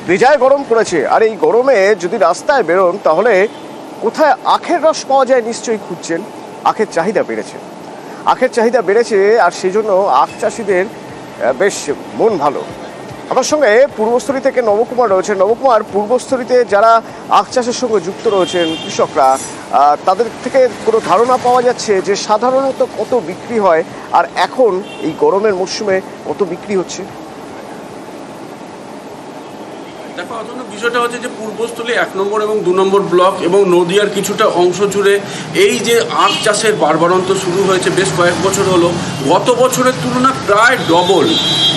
বেজায় গরম পড়েছে। আর এই গরমে যদি রাস্তায় বেরোন তাহলে কোথায় আখের রস পাওয়া যায় নিশ্চয়ই খুঁজছেন। আখের চাহিদা বেড়েছে আর সেজন্য আখ চাষিদের বেশ মন ভালো। আমার সঙ্গে পূর্বস্থলী থেকে নবকুমার রয়েছেন। নবকুমার, পূর্বস্থলীতে যারা আখ চাষের সঙ্গে যুক্ত রয়েছেন কৃষকরা, তাদের থেকে কোনো ধারণা পাওয়া যাচ্ছে যে সাধারণত কত বিক্রি হয় আর এখন এই গরমের মরশুমে কত বিক্রি হচ্ছে? দেখো, বিষয়টা হচ্ছে যে পূর্বস্থলী 1 নম্বর এবং 2 নম্বর ব্লক এবং নদিয়ার কিছুটা অংশ জুড়ে এই যে আখ চাষের বাড়বাড়ন্ত শুরু হয়েছে বেশ কয়েক বছর হলো। গত বছরের তুলনায় প্রায় ডবল,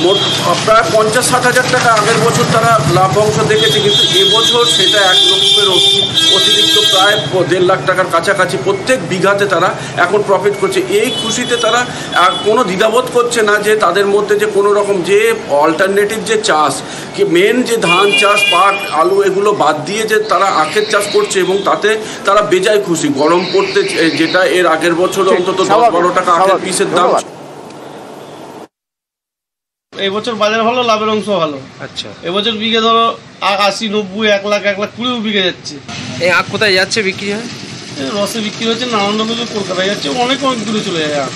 মোট প্রায় 50-60 হাজার টাকা আগের বছর তারা লাভ্যাংশ দেখেছে, কিন্তু এবছর সেটা 1 লক্ষের অতিরিক্ত প্রায় 1.5 লাখ টাকার কাছাকাছি প্রত্যেক বিঘাতে তারা এখন প্রফিট করছে। এই খুশিতে তারা কোনো দ্বিধাবোধ করছে না যে তাদের মধ্যে যে কোনো রকম যে অল্টারনেটিভ যে চাষ, কি মেন যে ধান চাষ, পাট, আলু এগুলো বাদ দিয়ে যে তারা আখের চাষ করছে এবং তাতে তারা বেজায় খুশি। গরম পড়তে যেটা এর আগের বছর অন্তত 10-12 টাকা আখের পিসের দাম। এবছর বাজার ভালো, লাভের অংশ ভালো। আচ্ছা, এবছর বিঘে ধরো 80-90, 1 লাখ 1,20,000 বিঘে যাচ্ছে। এই আখ কোথায় যাচ্ছে বিক্রি হয়? রসে বিক্রি হচ্ছে, নারায়ণগঞ্জ, কলকাতায় যাচ্ছে, অনেক দূরে চলে যায় আখ।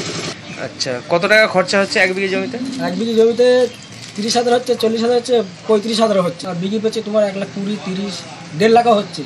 আচ্ছা, কত টাকা খরচা হচ্ছে 1 বিঘে জমিতে? 1 বিঘে জমিতে 30,000 হচ্ছে, 40,000 হচ্ছে, 35,000 হচ্ছে। আর বিঘি পেয়েছে তোমার 1,20,000, 30, 1.5 লাখ হচ্ছে।